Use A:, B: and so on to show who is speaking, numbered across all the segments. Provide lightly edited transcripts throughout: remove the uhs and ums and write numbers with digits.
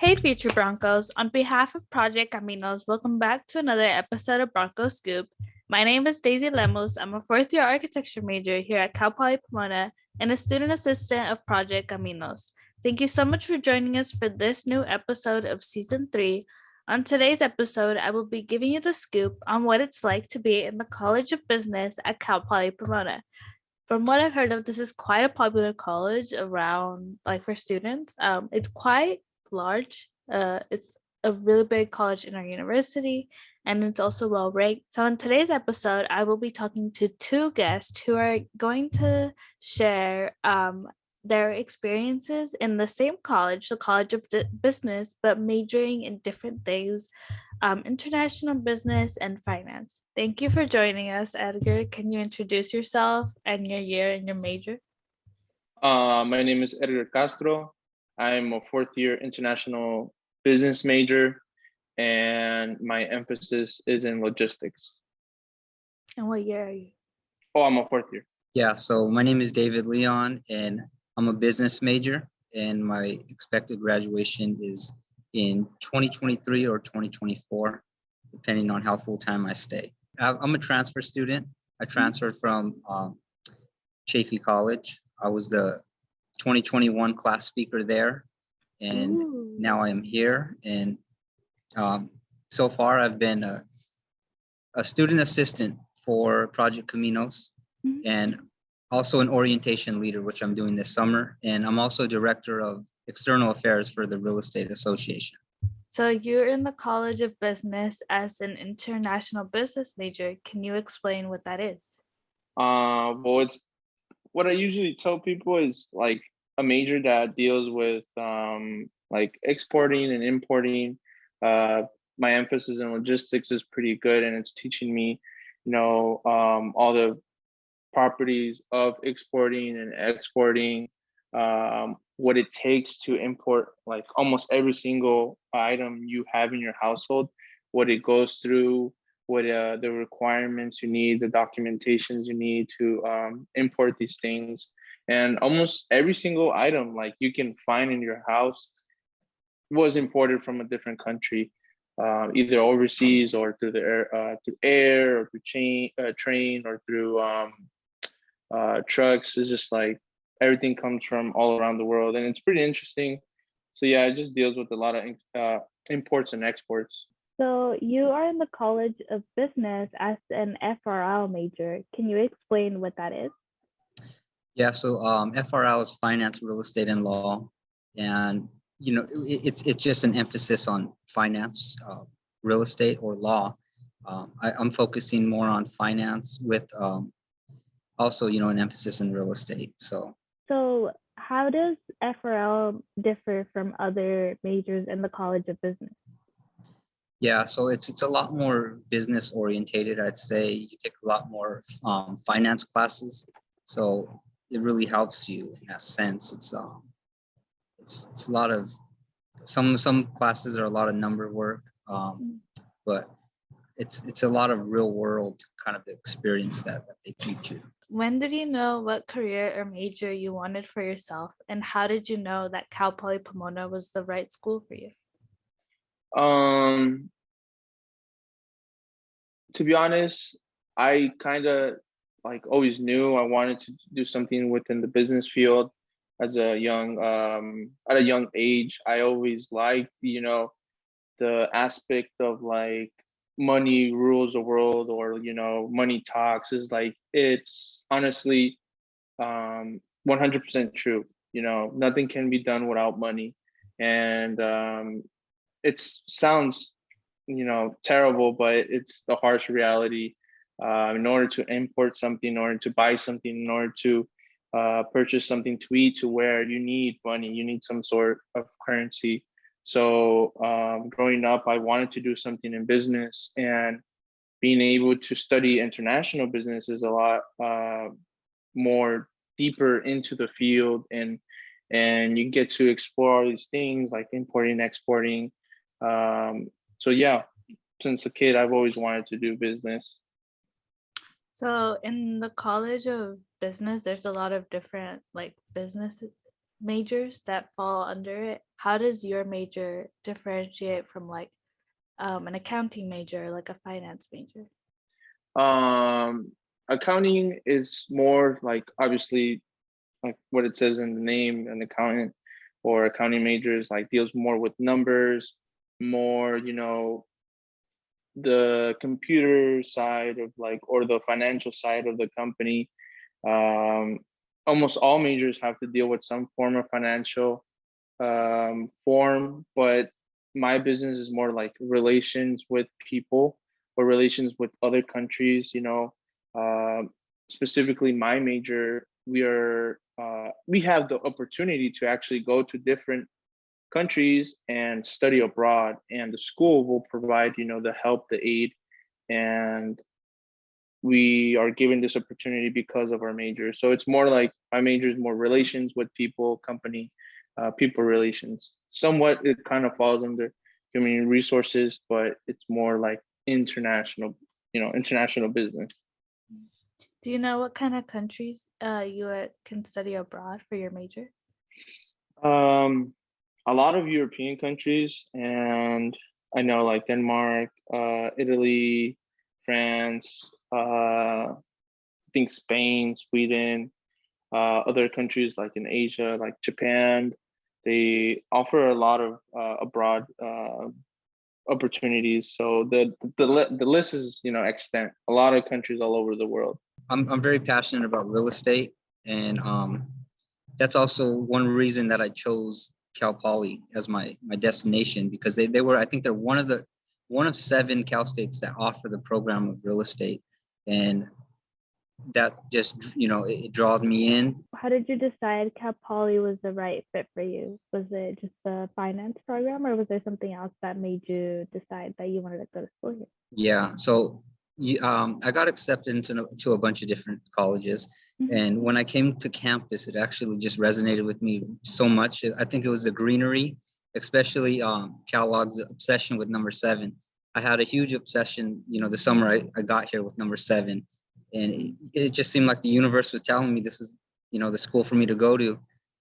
A: Hey, future Broncos. On behalf of Project Caminos, welcome back to another episode of Bronco Scoop. My name is Daisy Lemos. I'm a fourth year architecture major here at Cal Poly Pomona and a student assistant of Project Caminos. Thank you so much for joining us for this new episode of season 3. On today's episode, I will be giving you the scoop on what it's like to be in the College of Business at Cal Poly Pomona. From what I've heard of, this is quite a popular college around, like, for students. It's quite large. It's a really big college in our university, and it's also well ranked. So in today's episode, I will be talking to two guests who are going to share their experiences in the same college, the College of Business, but majoring in different things, international business and finance. Thank you for joining us, Edgar. Can you introduce yourself and your year and your major?
B: My name is Edgar Castro. I'm a fourth year international business major, and my emphasis is in logistics.
A: And what year are you?
B: Oh, I'm a fourth year.
C: Yeah, so my name is David Leon, and I'm a business major, and my expected graduation is in 2023 or 2024, depending on how full-time I stay. I'm a transfer student. I transferred from Chaffey College. I was the 2021 class speaker there, and now I am here. And so far, I've been a student assistant for Project Caminos, and also an orientation leader, which I'm doing this summer. And I'm also director of external affairs for the Real Estate Association.
A: So you're in the College of Business as an international business major. Can you explain what that is?
B: Well, it's what I usually tell people is like a major that deals with like exporting and importing. My emphasis in logistics is pretty good, and it's teaching me, all the properties of exporting and exporting, what it takes to import like almost every single item you have in your household, what it goes through, what the requirements you need, the documentations you need to import these things. And almost every single item like you can find in your house was imported from a different country, either overseas or through the air or through train or through trucks. It's just like everything comes from all around the world, and it's pretty interesting. So yeah, it just deals with a lot of imports and exports.
A: So you are in the College of Business as an FRL major. Can you explain what that is?
C: Yeah, so FRL is finance, real estate, and law, and it's just an emphasis on finance, real estate, or law. I'm focusing more on finance with also, an emphasis in real estate. So
A: how does FRL differ from other majors in the College of Business?
C: Yeah, so it's a lot more business orientated. I'd say you take a lot more finance classes, so it really helps you in that sense. It's a lot of some classes are a lot of number work, but it's a lot of real world kind of experience that they teach you.
A: When did you know what career or major you wanted for yourself, and how did you know that Cal Poly Pomona was the right school for you?
B: To be honest, I kind of like always knew I wanted to do something within the business field. As a young at a young age, I always liked the aspect of like money rules the world, or money talks. Is like, it's honestly 100% true. Nothing can be done without money, and it sounds terrible, but it's the harsh reality. In order to import something, in order to buy something, in order to purchase something to eat, to wear, you need money, you need some sort of currency. So growing up, I wanted to do something in business, and being able to study international business is a lot more deeper into the field, and you get to explore all these things like importing, exporting. So yeah, since a kid, I've always wanted to do business.
A: So in the College of Business, there's a lot of different like business majors that fall under it. How does your major differentiate from like an accounting major, like a finance major?
B: Accounting is more like obviously like what it says in the name, an accountant or accounting majors like deals more with numbers, more, the computer side of like, or the financial side of the company. Um, Almost all majors have to deal with some form of financial form, but my business is more like relations with people or relations with other countries. Um, Specifically, my major, we have the opportunity to actually go to different countries and study abroad, and the school will provide the help, the aid, and we are given this opportunity because of our major. So it's more like my major is more relations with people, company, people relations. Somewhat it kind of falls under human resources, but it's more like international business.
A: Do you know what kind of countries you can study abroad for your major?
B: A lot of European countries, and I know like Denmark, Italy, France, I think Spain, Sweden, other countries like in Asia, like Japan. They offer a lot of abroad opportunities. So the list is extent. A lot of countries all over the world.
C: I'm very passionate about real estate, and that's also one reason that I chose Cal Poly as my destination, because they were, I think they're one of 7 Cal states that offer the program of real estate, and that just it draws me in.
A: How did you decide Cal Poly was the right fit for you? Was it just the finance program, or was there something else that made you decide that you wanted to go to school here?
C: Yeah, so I got accepted into a bunch of different colleges, and when I came to campus, it actually just resonated with me so much. I think it was the greenery, especially Kellogg's obsession with number 7. I had a huge obsession, the summer I got here with number 7, and it just seemed like the universe was telling me this is, the school for me to go to,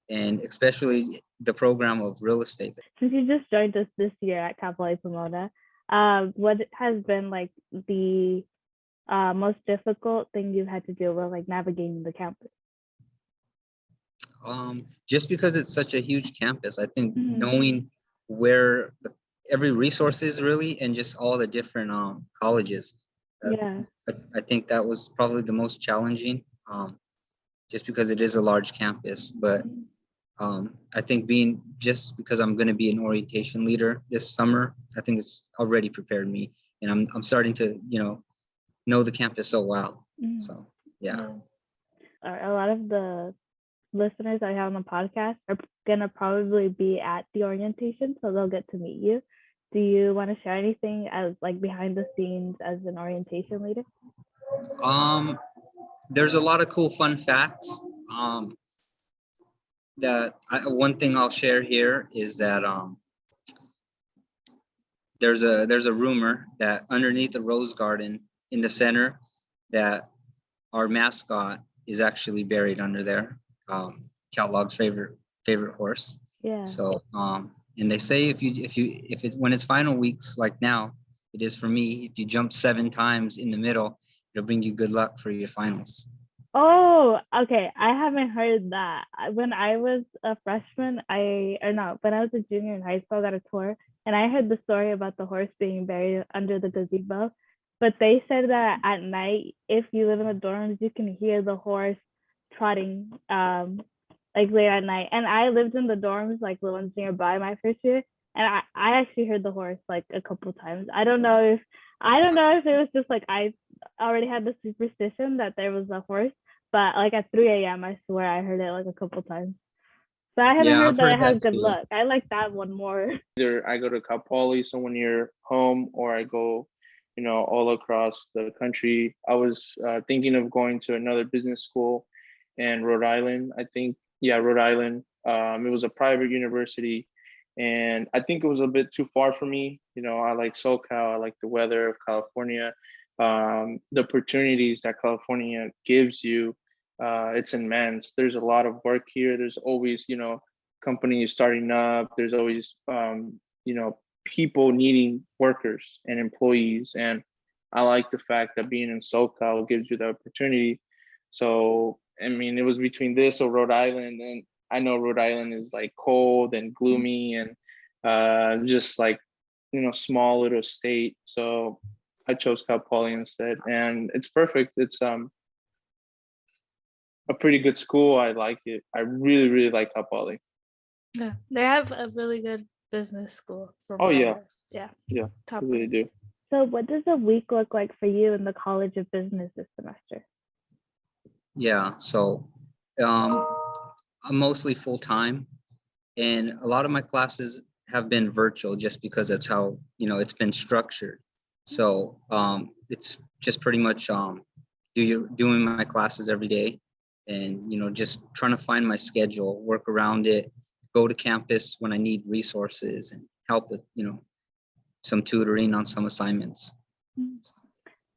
C: and especially the program of real estate.
A: Since you just joined us this year at Cal Poly Pomona, what has been like the most difficult thing you've had to deal with, like navigating the campus?
C: Just because it's such a huge campus, I think knowing where every resource is really, and just all the different colleges.
A: Yeah.
C: I think that was probably the most challenging, just because it is a large campus. But I think just because I'm going to be an orientation leader this summer, I think it's already prepared me, and I'm starting to know the campus so well. So yeah.
A: A lot of the listeners I have on the podcast are gonna probably be at the orientation, so they'll get to meet you. Do you want to share anything as like behind the scenes as an orientation leader?
C: There's a lot of cool fun facts. One thing I'll share here is that there's a rumor that underneath the rose garden in the center, that our mascot is actually buried under there. Kellogg's favorite horse.
A: Yeah.
C: So and they say if it's when it's final weeks like now it is for me, if you jump 7 times in the middle, it'll bring you good luck for your finals.
A: Oh, okay. I haven't heard that. When I was a freshman, when I was a junior in high school, I got a tour, and I heard the story about the horse being buried under the gazebo. But they said that at night, if you live in the dorms, you can hear the horse trotting, like late at night. And I lived in the dorms, like the ones nearby my first year, and I actually heard the horse like a couple times. I don't know if it was just like I already had the superstition that there was a horse, but like at 3 a.m. I swear I heard it like a couple times. So I haven't heard
C: I've
A: that
C: heard
A: it has
C: that
A: good
C: too.
A: luck. I like that one more.
B: Either I go to Cal Poly, somewhere near home, or I go, all across the country. I was thinking of going to another business school in Rhode Island. I think, yeah, Rhode Island. It was a private university, and I think it was a bit too far for me. I like SoCal. I like the weather of California, the opportunities that California gives you. it's immense. There's a lot of work here. There's always, companies starting up. There's always, people needing workers and employees. And I like the fact that being in SoCal gives you the opportunity. So, I mean, it was between this or Rhode Island, and I know Rhode Island is like cold and gloomy and just like, small little state. So I chose Cal Poly instead, and it's perfect. It's a pretty good school. I like it. I really, really like Cal Poly.
A: Yeah, they have a really good business school.
B: Oh yeah,
A: yeah, top
B: they really do.
D: So what does a week look like for you in the College of Business this semester?
C: Yeah, so I'm mostly full-time, and a lot of my classes have been virtual just because that's how, it's been structured. So it's just pretty much doing my classes every day, and just trying to find my schedule, work around it, go to campus when I need resources and help with, some tutoring on some assignments.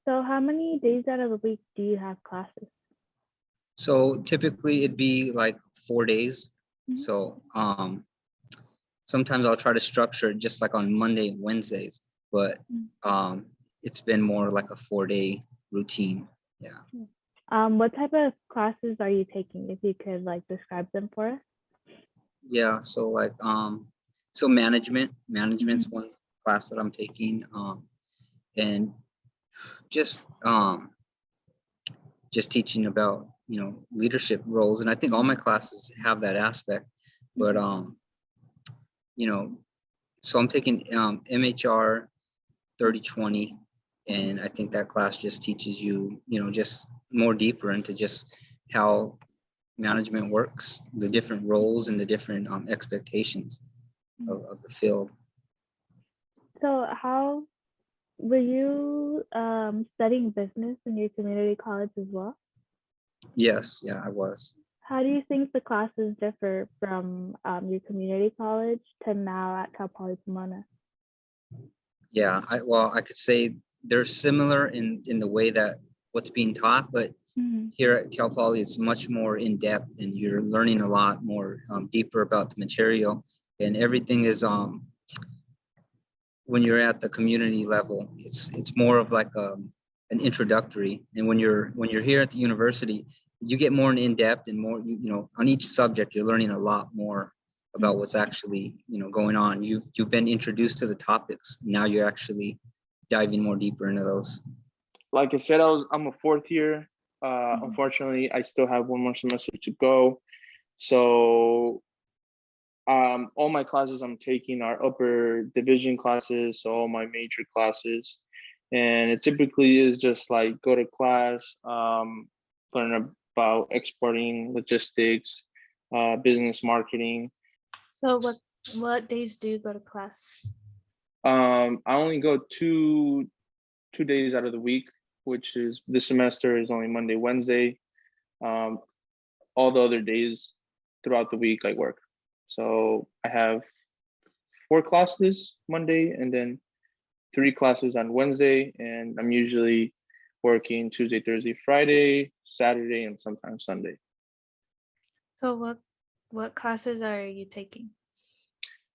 D: So how many days out of the week do you have classes?
C: So typically it'd be like 4 days. So sometimes I'll try to structure it just like on Monday and Wednesdays, but it's been more like a 4-day routine. Yeah.
D: What type of classes are you taking, if you could like describe them for us?
C: Yeah, so like so management's one class that I'm taking, and just teaching about leadership roles, and I think all my classes have that aspect, but so I'm taking MHR 30/20, and I think that class just teaches you just more deeper into just how management works, the different roles and the different expectations of the field.
D: So how were you studying business in your community college as well?
C: Yes, yeah, I was.
D: How do you think the classes differ from your community college to now at Cal Poly Pomona?
C: Yeah, I could say they're similar in the way that what's being taught, but here at Cal Poly, it's much more in depth, and you're learning a lot more deeper about the material, and everything is when you're at the community level, it's more of like an introductory, and when you're here at the university, you get more in depth and more on each subject. You're learning a lot more about what's actually going on. You've been introduced to the topics. Now you're actually diving more deeper into those.
B: Like I said, I'm a fourth year. Unfortunately, I still have one more semester to go. So all my classes I'm taking are upper division classes, so all my major classes. And it typically is just like go to class, learn about exporting, logistics, business marketing.
A: So what days do you go to class?
B: I only go two days out of the week, which is this semester is only Monday, Wednesday. All the other days throughout the week I work. So I have 4 classes Monday and then 3 classes on Wednesday, and I'm usually working Tuesday, Thursday, Friday, Saturday, and sometimes Sunday.
A: So what classes are you taking?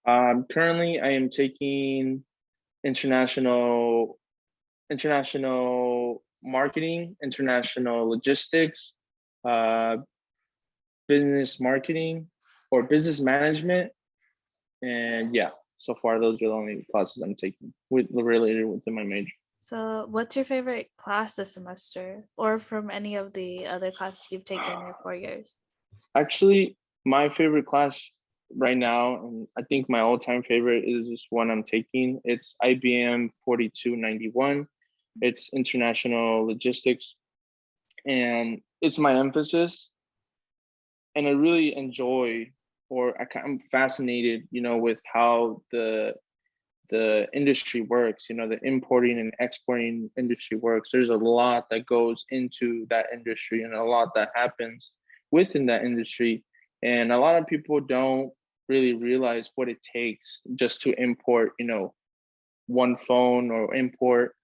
B: Currently I am taking international marketing, international logistics, business marketing or business management. And yeah, so far those are the only classes I'm taking related within my major.
A: So what's your favorite class this semester, or from any of the other classes you've taken in your 4 years?
B: Actually, my favorite class right now, and I think my all-time favorite, is this one I'm taking. It's IBM 4291. It's international logistics, and it's my emphasis. And I really enjoy, or I'm fascinated, with how the industry works, the importing and exporting industry works. There's a lot that goes into that industry and a lot that happens within that industry. And a lot of people don't really realize what it takes just to import, one phone, or import,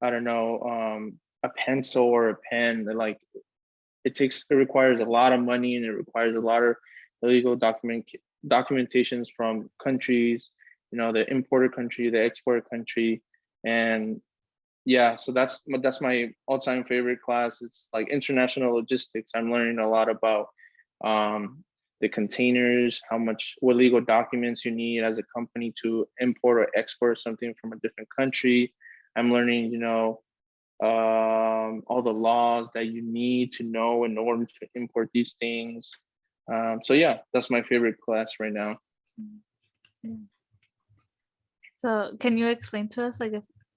B: I don't know, a pencil or a pen. Like it requires a lot of money, and it requires a lot of illegal documentations from countries, the importer country, the exporter country. And yeah, so that's my all-time favorite class. It's like international logistics. I'm learning a lot about the containers, what legal documents you need as a company to import or export something from a different country. I'm learning, all the laws that you need to know in order to import these things. So yeah, that's my favorite class right now.
A: So can you explain to us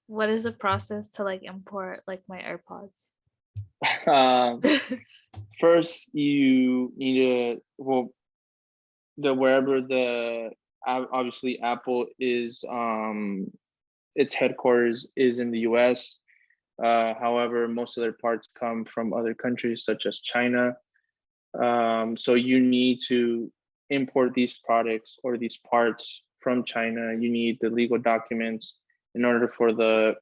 A: what is the process to import my AirPods?
B: First, you need wherever obviously Apple is, its headquarters is in the US. However, most of their parts come from other countries such as China. So you need to import these products or these parts from China. You need the legal documents in order for the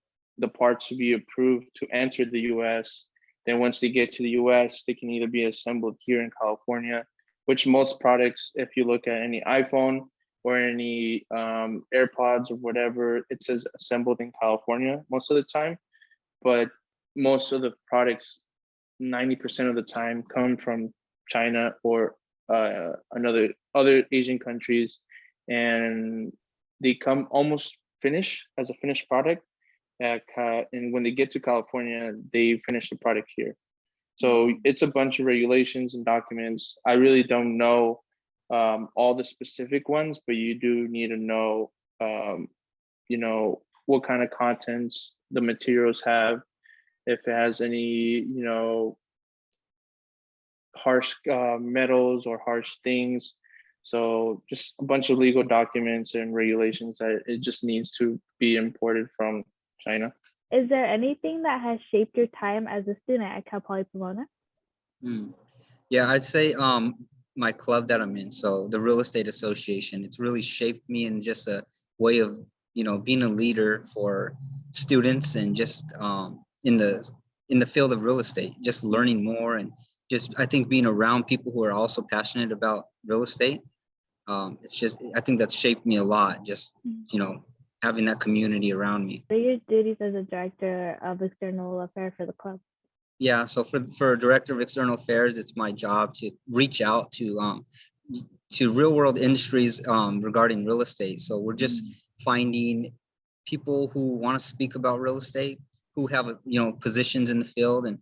B: parts to be approved to enter the US. Then once they get to the US, they can either be assembled here in California, which most products, if you look at any iPhone or any AirPods or whatever, it says assembled in California most of the time. But most of the products, 90% of the time, come from China or other Asian countries, and they come almost finished as a finished product. And when they get to California, they finish the product here. So it's a bunch of regulations and documents. I really don't know all the specific ones, but you do need to know, what kind of contents the materials have, if it has any, harsh metals or harsh things. So just a bunch of legal documents and regulations that it just needs to be imported from China.
D: Is there anything that has shaped your time as a student at Cal Poly Pomona?
C: Yeah, I'd say my club that I'm in, so the Real Estate Association, it's really shaped me in just a way of, being a leader for students, and just in the field of real estate, just learning more, and just, I think, being around people who are also passionate about real estate. I think that's shaped me a lot, just, having that community around me.
D: What are your duties as a director of external affairs for the club?
C: Yeah, so for director of external affairs, it's my job to reach out to real world industries regarding real estate. So we're just finding people who want to speak about real estate, who have positions in the field, and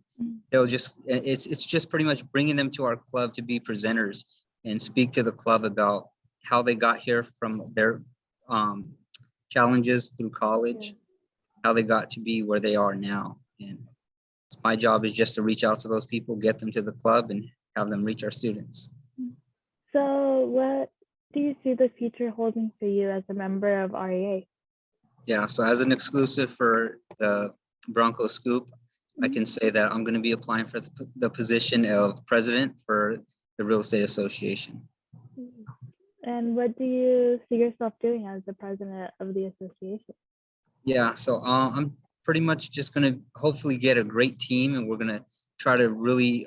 C: it's just pretty much bringing them to our club to be presenters and speak to the club about how they got here from their challenges through college, how they got to be where they are now. And my job is just to reach out to those people, get them to the club, and have them reach our students.
D: So what do you see the future holding for you as a member of REA?
C: Yeah, so as an exclusive for the Broncos Scoop, I can say that I'm going to be applying for the position of president for the Real Estate Association.
D: And what do you see yourself doing as the president of the association?
C: Yeah, so I'm pretty much just going to hopefully get a great team, and we're going to try to really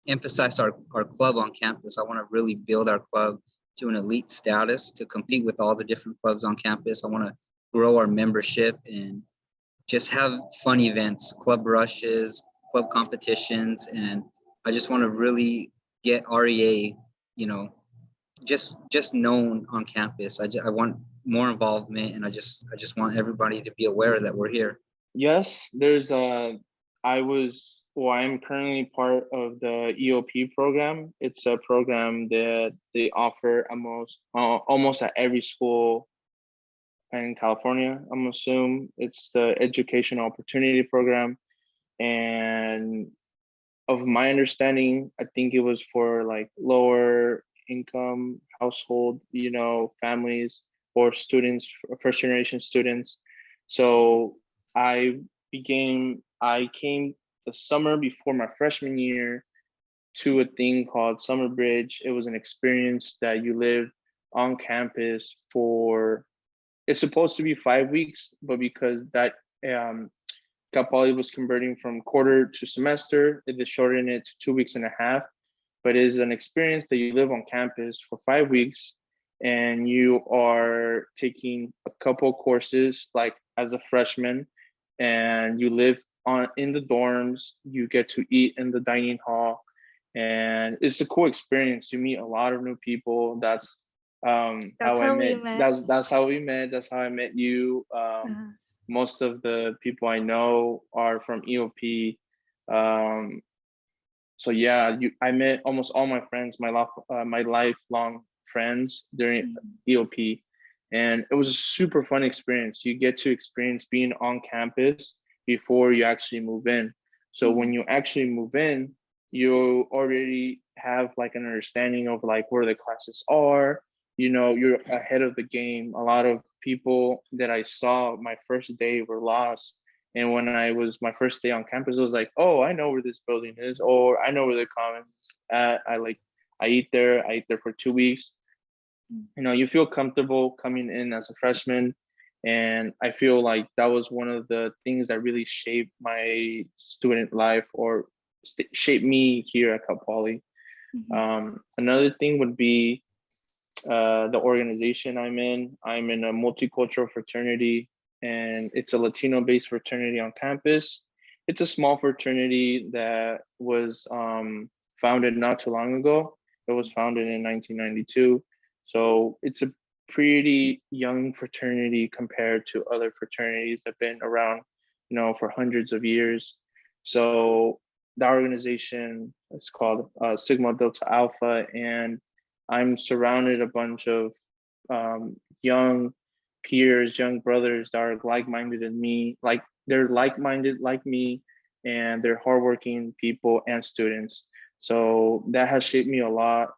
C: emphasize our club on campus. I want to really build our club to an elite status to compete with all the different clubs on campus. I want to grow our membership and just have fun events, club rushes, club competitions, and I just want to really get REA, just known on campus. I want more involvement, and I just want everybody to be aware that we're here.
B: Yes, I'm currently part of the EOP program. It's a program that they offer almost at every school in California. I'm assuming it's the Educational Opportunity Program. And of my understanding, I think it was for lower income household, families or students, first generation students. So I came the summer before my freshman year to a thing called Summer Bridge. It was an experience that you live on campus for, it's supposed to be 5 weeks, but because that Cal Poly was converting from quarter to semester. They shortened it to 2 weeks and a half, but it is an experience that you live on campus for 5 weeks, and you are taking a couple courses like as a freshman, and you live in the dorms. You get to eat in the dining hall, and it's a cool experience. You meet a lot of new people. That's how I met. That's how we met. That's how I met you. Most of the people I know are from EOP. So yeah, I met almost all my friends, my lifelong friends during EOP, and it was a super fun experience. You get to experience being on campus before you actually move in. So when you actually move in, you already have like an understanding of like where the classes are. You know, you're ahead of the game. A lot of people that I saw my first day were lost. And when I was my first day on campus, I was like, oh, I know where this building is, or I know where the commons at. I eat there for 2 weeks. You know, you feel comfortable coming in as a freshman. And I feel like that was one of the things that really shaped my student life, or shaped me here at Cal Poly. Another thing would be the organization I'm in. I'm in a multicultural fraternity, and it's a Latino-based fraternity on campus. It's a small fraternity that was founded not too long ago. It was founded in 1992. So it's a pretty young fraternity compared to other fraternities that have been around, you know, for hundreds of years. So the organization is called Sigma Delta Alpha, and I'm surrounded a bunch of young peers, young brothers that are like-minded in me, like they're like-minded like me, and they're hardworking people and students. So that has shaped me a lot.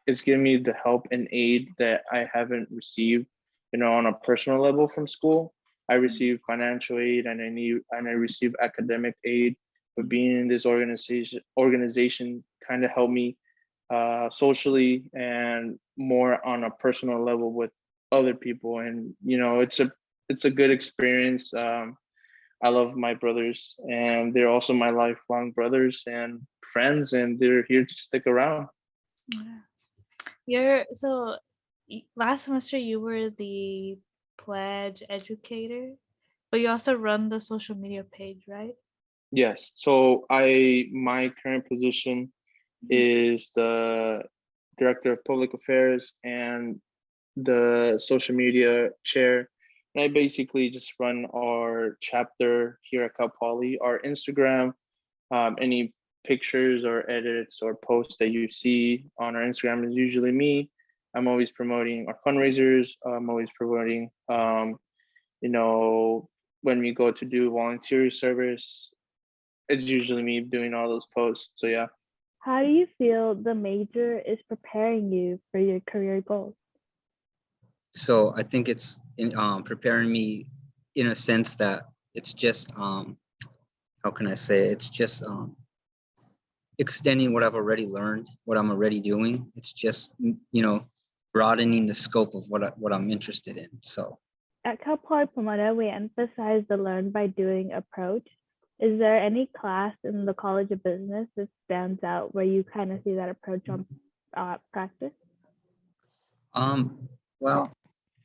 B: It's given me the help and aid that I haven't received, you know, on a personal level from school. I received financial aid, and I received academic aid, but being in this organization kind of helped me socially and more on a personal level with other people. And you know, it's a good experience. I love my brothers, and they're also my lifelong brothers and friends, and they're here to stick around.
A: So last semester you were the pledge educator, but you also run the social media page, right?
B: Yes. So my current position is the director of public affairs and the social media chair. And I basically just run our chapter here at Cal Poly, our Instagram, any pictures or edits or posts that you see on our Instagram is usually me. I'm always promoting our fundraisers. I'm always promoting, you know, when we go to do volunteer service, it's usually me doing all those posts. So yeah.
D: How do you feel the major is preparing you for your career goals?
C: So I think it's preparing me in a sense that it's just, how can I say, it's just extending what I've already learned, what I'm already doing. It's just, you know, broadening the scope of what I'm interested in. So
D: at Cal Poly Pomona, we emphasize the learn by doing approach. Is there any class in the College of Business that stands out where you kind of see that approach on practice?
C: Well,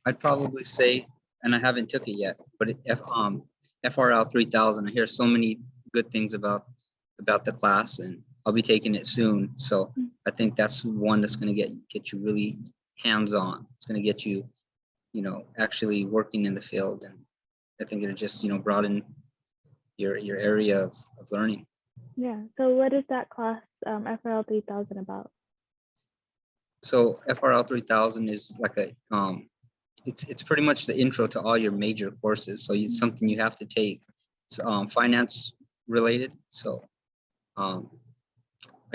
C: I'd probably say, and I haven't took it yet, but FRL 3000, I hear so many good things about the class, and I'll be taking it soon. So I think that's one that's going to get you really hands-on. It's going to get you, you know, actually working in the field, and I think it'll just, you know, broaden your area of learning.
D: Yeah. So what is that class, FRL 3000, about?
C: So FRL 3000 is like a it's pretty much the intro to all your major courses. So it's something you have to take. It's finance related. So I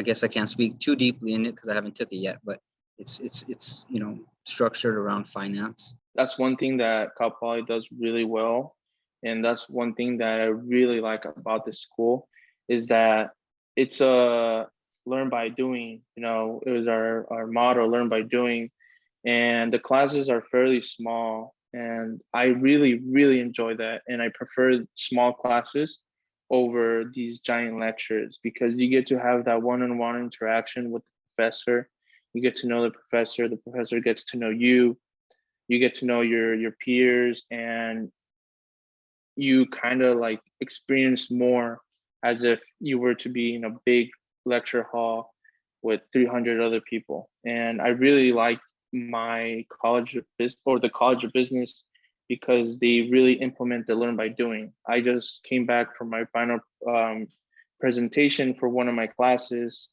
C: guess I can't speak too deeply in it because I haven't took it yet, but it's you know, structured around finance.
B: That's one thing that Cal Poly does really well. And that's one thing that I really like about this school, is that it's a learn by doing. You know, it was our motto, learn by doing. And the classes are fairly small. And I really, really enjoy that. And I prefer small classes over these giant lectures because you get to have that one-on-one interaction with the professor. You get to know the professor gets to know you, you get to know your peers, and you kind of like experience more as if you were to be in a big lecture hall with 300 other people. And I really like my college of business or the college of business because they really implement the learn by doing. I just came back from my final presentation for one of my classes,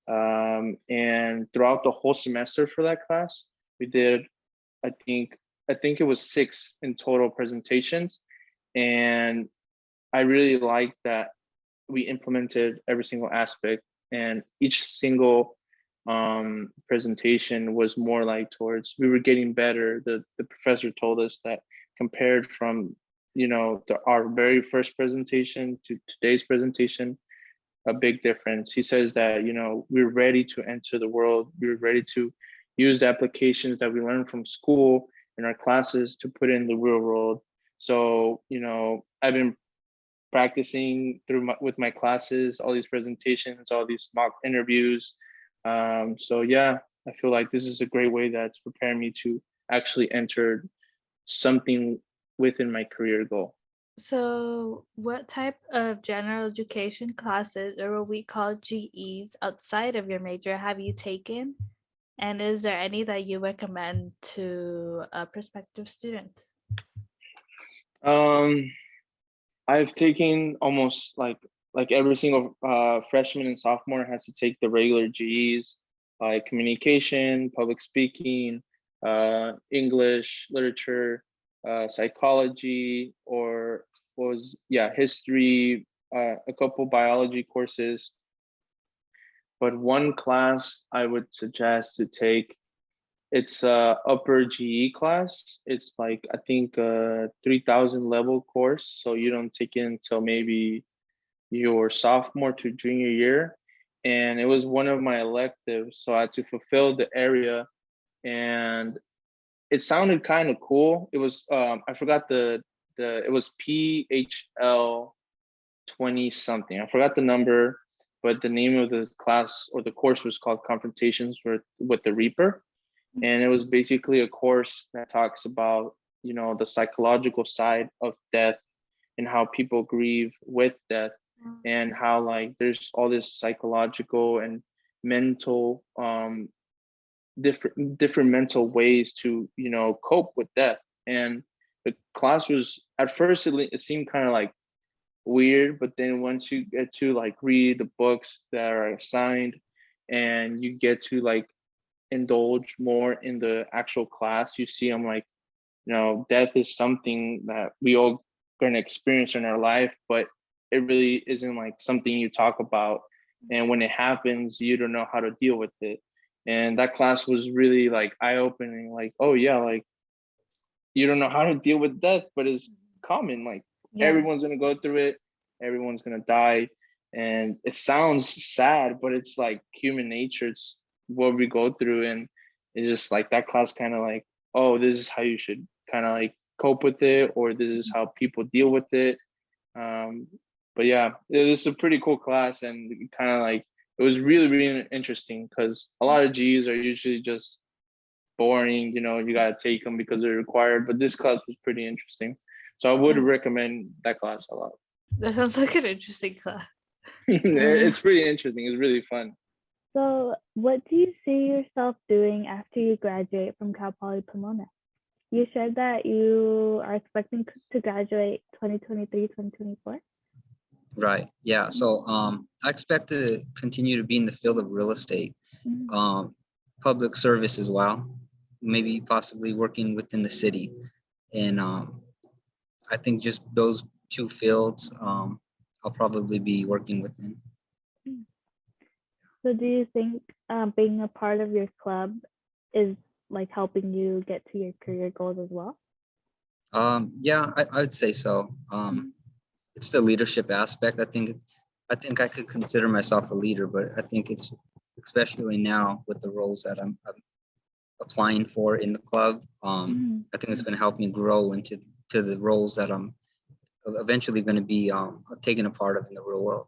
B: and throughout the whole semester for that class, we did, I think it was 6 in total presentations, and I really like that we implemented every single aspect, and each single presentation was more like towards we were getting better. The professor told us that compared from our very first presentation to today's presentation, a big difference. He says that we're ready to enter the world. We're ready to use the applications that we learned from school in our classes to put in the real world. So I've been practicing with my classes, all these presentations, all these mock interviews. So yeah, I feel like this is a great way that's preparing me to actually enter something within my career goal.
A: So, what type of general education classes, or what we call GEs, outside of your major have you taken? And is there any that you recommend to prospective students?
B: I've taken almost like every single freshman and sophomore has to take the regular GEs, like communication, public speaking, English, literature, psychology, or history, a couple biology courses. But one class I would suggest to take, it's a upper GE class. It's like, I think, a 3000 level course. So you don't take it until maybe your sophomore to junior year. And it was one of my electives. So I had to fulfill the area, and it sounded kind of cool. It was, I forgot it was PHL 20 something. I forgot the number, but the name of the class or the course was called Confrontations with the Reaper. And it was basically a course that talks about, the psychological side of death and how people grieve with death, and how like there's all this psychological and mental, different mental ways to, cope with death. And the class was, at first it seemed kind of like weird, but then once you get to like read the books that are assigned and you get to like indulge more in the actual class, you see I'm like, death is something that we all gonna experience in our life, but it really isn't like something you talk about, and when it happens you don't know how to deal with it. And that class was really like eye-opening, like, oh yeah, like you don't know how to deal with death, but it's common. Like everyone's gonna go through it, everyone's gonna die, and it sounds sad, but it's like human nature. It's what we go through, and it's just like that class kind of like, oh, this is how you should kind of like cope with it, or this is how people deal with it. But yeah, it was a pretty cool class, and kind of like it was really, really interesting because a lot of Gs are usually just boring, you got to take them because they're required, but this class was pretty interesting. So I would recommend that class a lot.
A: That sounds like an interesting class.
B: It's pretty interesting. It's really fun.
D: So what do you see yourself doing after you graduate from Cal Poly Pomona? You said that you are expecting to graduate 2023, 2024?
C: Right. Yeah. So I expect to continue to be in the field of real estate, public service as well, maybe possibly working within the city. And I think just those two fields I'll probably be working within.
D: So do you think being a part of your club is like helping you get to your career goals as well?
C: Yeah, I would say so. It's the leadership aspect. I think I could consider myself a leader, but I think it's especially now with the roles that I'm applying for in the club.
A: Mhm.
C: I think it's going to help me grow into the roles that I'm eventually going to be taking a part of in the real world.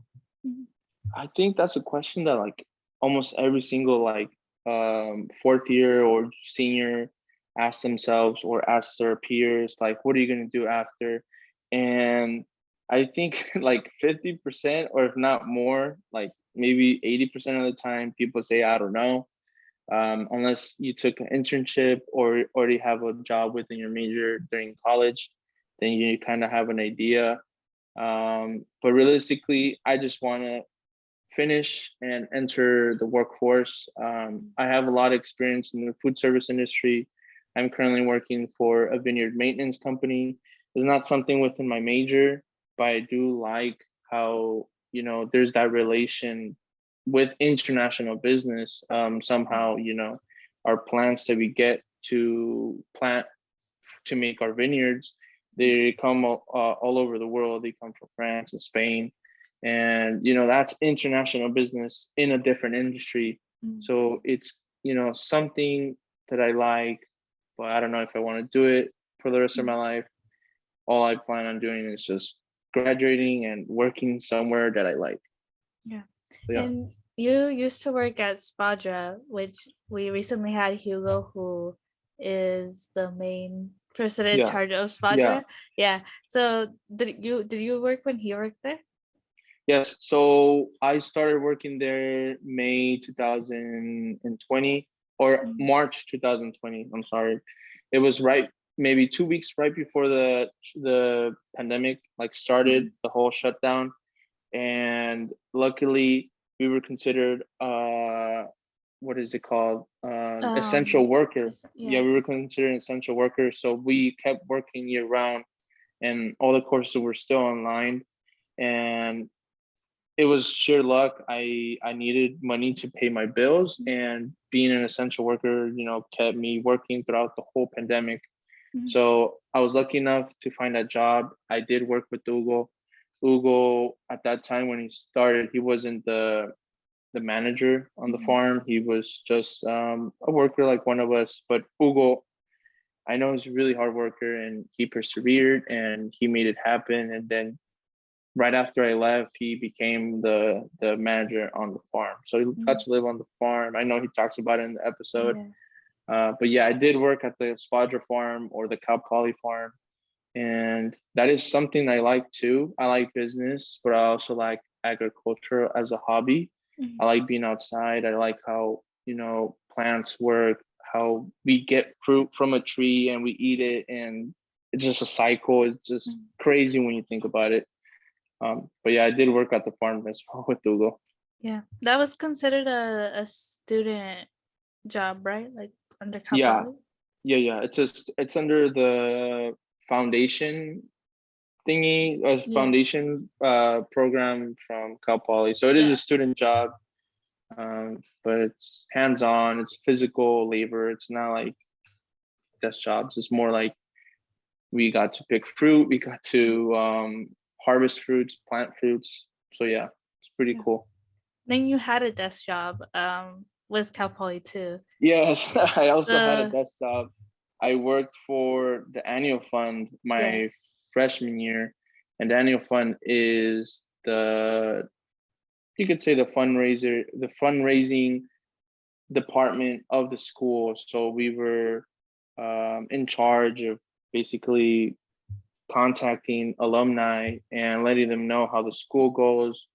B: I think that's a question that like almost every single like fourth year or senior asks themselves or asks their peers, like, what are you going to do after? And I think like 50% or if not more, like maybe 80% of the time people say, I don't know. Unless you took an internship or already have a job within your major during college, then you kind of have an idea. But realistically, I just want to finish and enter the workforce. I have a lot of experience in the food service industry. I'm currently working for a vineyard maintenance company. It's not something within my major, but I do like how, you know, there's that relation with international business. Somehow, you know, our plants that we get to plant to make our vineyards, they come all over the world. They come from France and Spain, and you know that's international business in a different industry. So it's, you know, something that I like, but I don't know if I want to do it for the rest of my life. All I plan on doing is just graduating and working somewhere that I like.
A: Yeah.
B: So, yeah.
A: And you used to work at Spadra, which we recently had Hugo, who is the main person in
B: Yeah.
A: charge of Spadra. Yeah. So did you work when he worked there?
B: Yes, so I started working there May 2020 or March 2020. I'm sorry. It was right, maybe 2 weeks right before the pandemic like started, the whole shutdown. And luckily we were considered what is it called? Essential worker. Yeah, we were considered essential workers. So we kept working year round and all the courses were still online. And it was sheer luck. I needed money to pay my bills, and being an essential worker, you know, kept me working throughout the whole pandemic. So I was lucky enough to find that job. I did work with Hugo. Hugo at that time when he started, he wasn't the manager on the farm. He was just a worker like one of us. But Hugo, I know he's a really hard worker, and he persevered and he made it happen. And then right after I left, he became the manager on the farm. So he got to live on the farm. I know he talks about it in the episode. But yeah, I did work at the Spadra farm or the Cal Poly farm. And that is something I like too. I like business, but I also like agriculture as a hobby. I like being outside. I like how, you know, plants work, how we get fruit from a tree and we eat it. And it's just a cycle. It's just crazy when you think about it. But yeah, I did work at the farm as well with Hugo.
A: Yeah, that was considered a student job, right? Like under
B: Yeah,
A: Cal
B: yeah. It's under the foundation thingy, foundation program from Cal Poly. So it is a student job, but it's hands-on. It's physical labor. It's not like desk jobs. It's more like we got to pick fruit. We got to harvest fruits, plant fruits. So yeah, it's pretty cool.
A: Then you had a desk job with Cal Poly too.
B: Yes, I also had a desk job. I worked for the annual fund my freshman year, and the annual fund is you could say the fundraising department of the school. So we were in charge of basically contacting alumni and letting them know how the school goes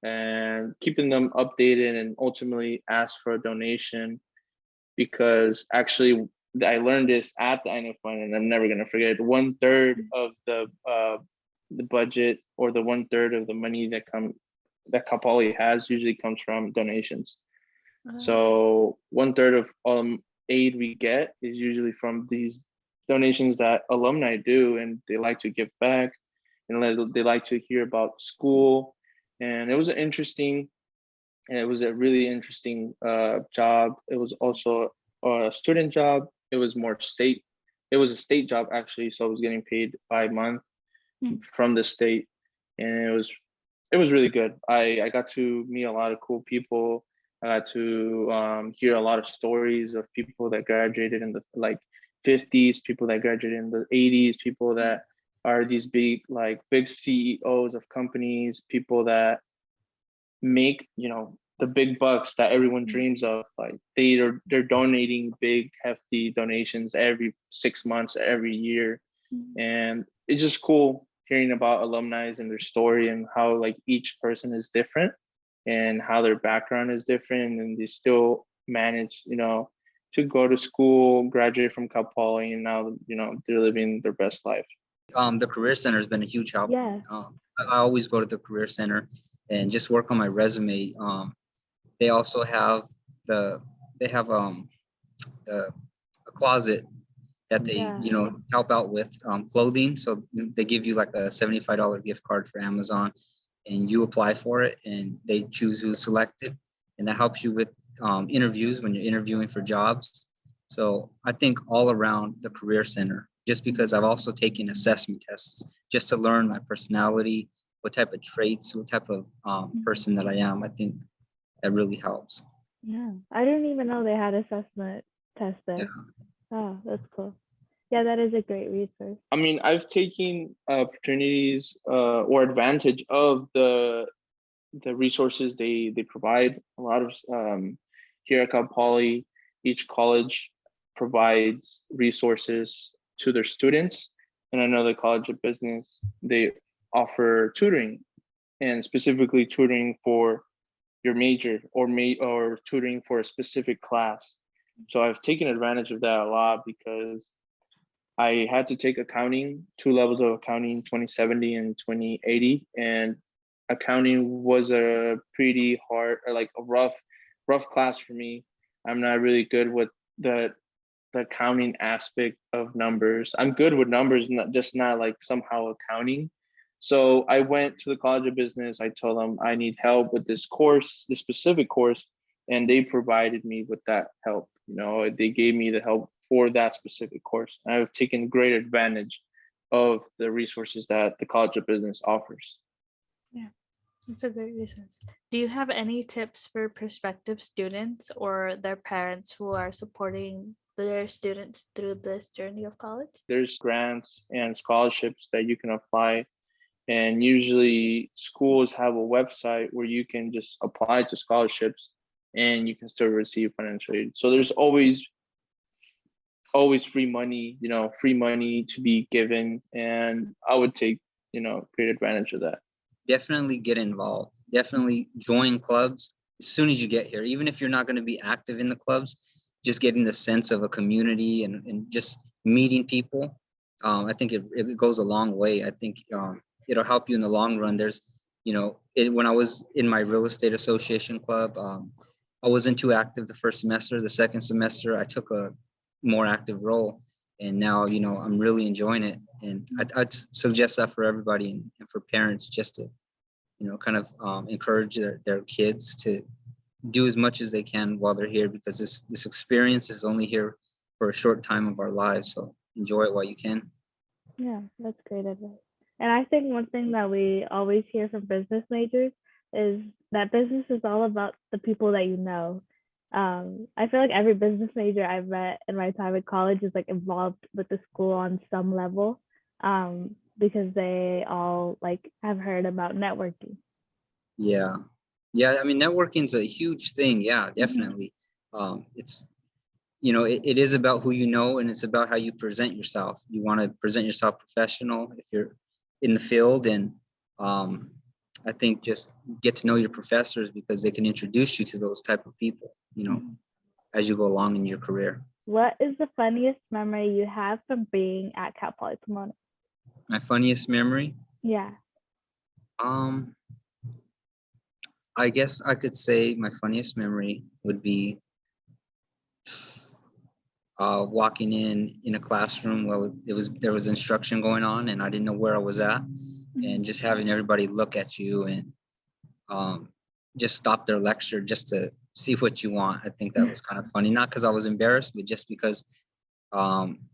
B: and keeping them updated, and ultimately ask for a donation. Because actually I learned this at the annual fund, and I'm never gonna forget it. 1/3 of the budget, or the 1/3 of the money that Cal Poly has, usually comes from donations. So 1/3 of aid we get is usually from these donations that alumni do, and they like to give back, and they like to hear about school. And it was a really interesting job. It was also a student job. It was a state job actually. So I was getting paid by month from the state, and it was really good. I got to meet a lot of cool people. I got to hear a lot of stories of people that graduated in the like 50s, people that graduated in the 80s, people that are these big CEOs of companies, people that make, the big bucks that everyone dreams of. Like they're donating big hefty donations every 6 months, every year. And it's just cool hearing about alumni and their story and how like each person is different and how their background is different, and they still manage, to go to school, graduate from Cal Poly, and now, they're living their best life.
C: The Career Center has been a huge help.
D: Yeah.
C: I always go to the Career Center and just work on my resume. They also have a closet that they help out with clothing. So they give you like a $75 gift card for Amazon, and you apply for it, and they choose who's selected, and that helps you with interviews when you're interviewing for jobs. So I think all around the Career Center, just because I've also taken assessment tests just to learn my personality, what type of traits, what type of person that I am, I think that really helps.
D: Yeah, I didn't even know they had assessment tests there.
C: Yeah.
D: Oh, that's cool. Yeah, that is a great resource.
B: I mean, I've taken opportunities or advantage of the resources they provide. A lot of here at Cal Poly, each college provides resources to their students, and I know the College of Business, they offer tutoring, and specifically tutoring for your major or tutoring for a specific class. So I've taken advantage of that a lot because I had to take accounting, 2 levels of accounting, 2070 and 2080, and accounting was a pretty hard, or like a rough class for me. I'm not really good with the accounting aspect of numbers. I'm good with numbers, not like somehow accounting. So I went to the College of Business. I told them I need help with this course, this specific course, and they provided me with that help. They gave me the help for that specific course. I've taken great advantage of the resources that the College of Business offers.
A: Yeah, it's a great resource. Do you have any tips for prospective students or their parents who are supporting their students through this journey of college?
B: There's grants and scholarships that you can apply. And usually schools have a website where you can just apply to scholarships and you can still receive financial aid. So there's always free money, free money to be given. And I would take, great advantage of that.
C: Definitely get involved. Definitely join clubs as soon as you get here. Even if you're not going to be active in the clubs, just getting the sense of a community and just meeting people. I think it goes a long way. I think it'll help you in the long run. There's, when I was in my real estate association club, I wasn't too active the first semester. The second semester, I took a more active role, and now, I'm really enjoying it. And I'd suggest that for everybody and for parents, just to, kind of encourage their kids to do as much as they can while they're here, because this experience is only here for a short time of our lives. So enjoy it while you can.
D: Yeah, that's great advice. And I think one thing that we always hear from business majors is that business is all about the people that you know. I feel like every business major I've met in my time at college is like involved with the school on some level, because they all like have heard about networking.
C: Yeah. I mean, networking is a huge thing. Yeah, definitely. It's, it is about who you know, and it's about how you present yourself. You want to present yourself professional if you're in the field, and I think just get to know your professors, because they can introduce you to those type of people, as you go along in your career.
D: What is the funniest memory you have from being at Cal Poly Pomona?
C: My funniest memory?
D: Yeah.
C: I guess I could say my funniest memory would be walking in a classroom. Well, there was instruction going on, and I didn't know where I was at, and just having everybody look at you and just stop their lecture just to see what you want. I think that was kind of funny, not because I was embarrassed, but just because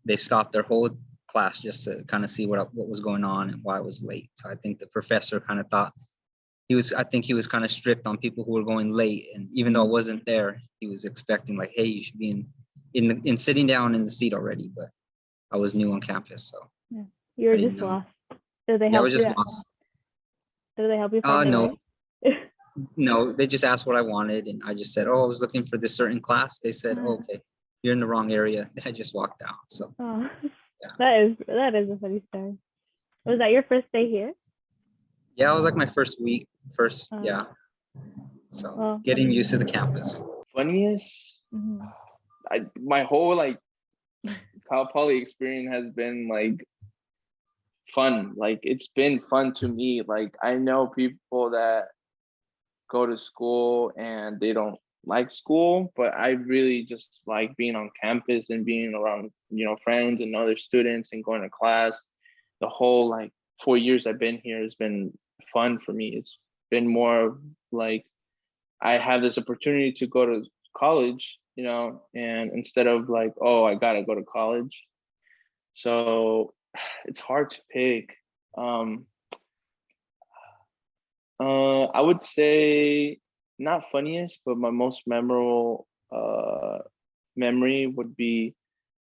C: they stopped their whole class just to kind of see what was going on and why I was late. So I think the professor kind of thought, I think he was kind of strict on people who were going late. And even though I wasn't there, he was expecting like, hey, you should be in sitting down in the seat already. But I was new on campus, so
D: Yeah. You were
C: I didn't
D: just
C: know.
D: lost. Did they
C: Yeah, I
D: help
C: was
D: you?
C: just lost.
D: Did they help you find your
C: No,
D: way?
C: no, they just asked what I wanted, and I just said, oh, I was looking for this certain class. They said, oh, okay, you're in the wrong area. I just walked out. So
D: Oh,
C: yeah.
D: that is a funny story. Was that your first day here?
C: Yeah, it was like my first week,
D: Oh.
C: yeah. So
D: Well,
C: getting used to the campus.
B: Funniest, my whole like Cal Poly experience has been like fun. Like it's been fun to me. Like I know people that go to school and they don't like school, but I really just like being on campus and being around, friends and other students and going to class. The whole like 4 years I've been here has been fun for me. It's been more of like I have this opportunity to go to college, and instead of like, oh, I gotta go to college. So it's hard to pick. I would say not funniest, but my most memorable memory would be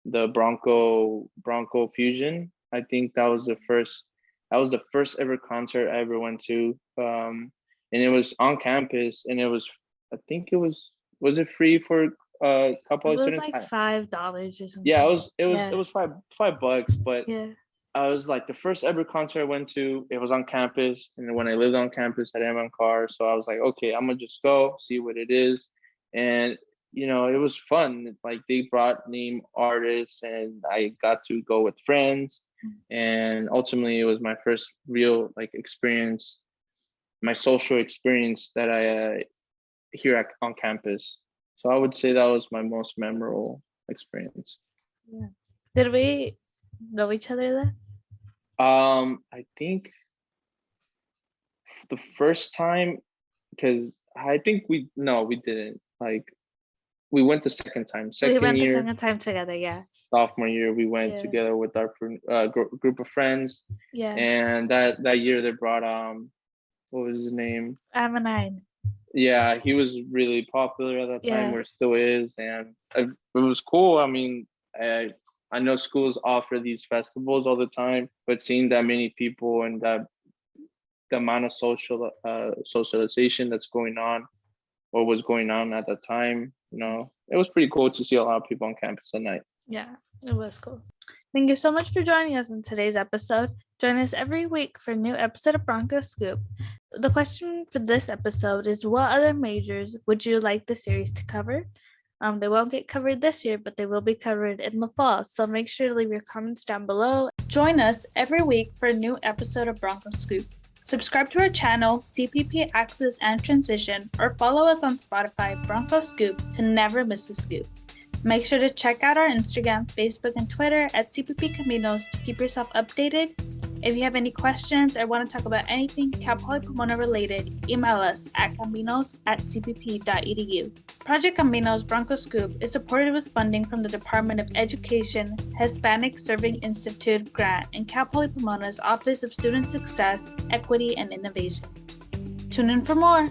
B: the Bronco Fusion. I think that was the first ever concert I ever went to. And it was on campus, and I think it was it free for a couple of students?
A: It was like $5 or something.
B: Yeah, it was $5, but
A: yeah.
B: I was like the first ever concert I went to. It was on campus, and when I lived on campus, I didn't have my car, so I was like, okay, I'm gonna just go see what it is, and it was fun. Like they brought name artists, and I got to go with friends, and ultimately, it was my first real like experience, my social experience that I here on campus. So I would say that was my most memorable experience.
A: Yeah. Did we know each other then?
B: I think the first time, because I think we didn't. Like we went the second time.
A: We went
B: Year,
A: the second time together, yeah.
B: Sophomore year, we went together with our group of friends.
A: Yeah.
B: And that year they brought what was his name?
A: Ammonine.
B: Yeah, he was really popular at that time, or still is, and it was cool. I mean, I know schools offer these festivals all the time, but seeing that many people and the amount of socialization that's going on, or was going on at that time, it was pretty cool to see a lot of people on campus at night.
A: Yeah, it was cool. Thank you so much for joining us in today's episode. Join us every week for a new episode of Broncos Scoop. The question for this episode is, what other majors would you like the series to cover? They won't get covered this year, but they will be covered in the fall, so make sure to leave your comments down below. Join us every week for a new episode of Broncos Scoop. Subscribe to our channel, CPP Access and Transition, or follow us on Spotify, Broncos Scoop, to never miss a scoop. Make sure to check out our Instagram, Facebook, and Twitter at CPP Caminos to keep yourself updated. If you have any questions or want to talk about anything Cal Poly Pomona related, email us at caminos@cpp.edu. Project Caminos Bronco Scoop is supported with funding from the Department of Education Hispanic Serving Institute grant and Cal Poly Pomona's Office of Student Success, Equity, and Innovation. Tune in for more.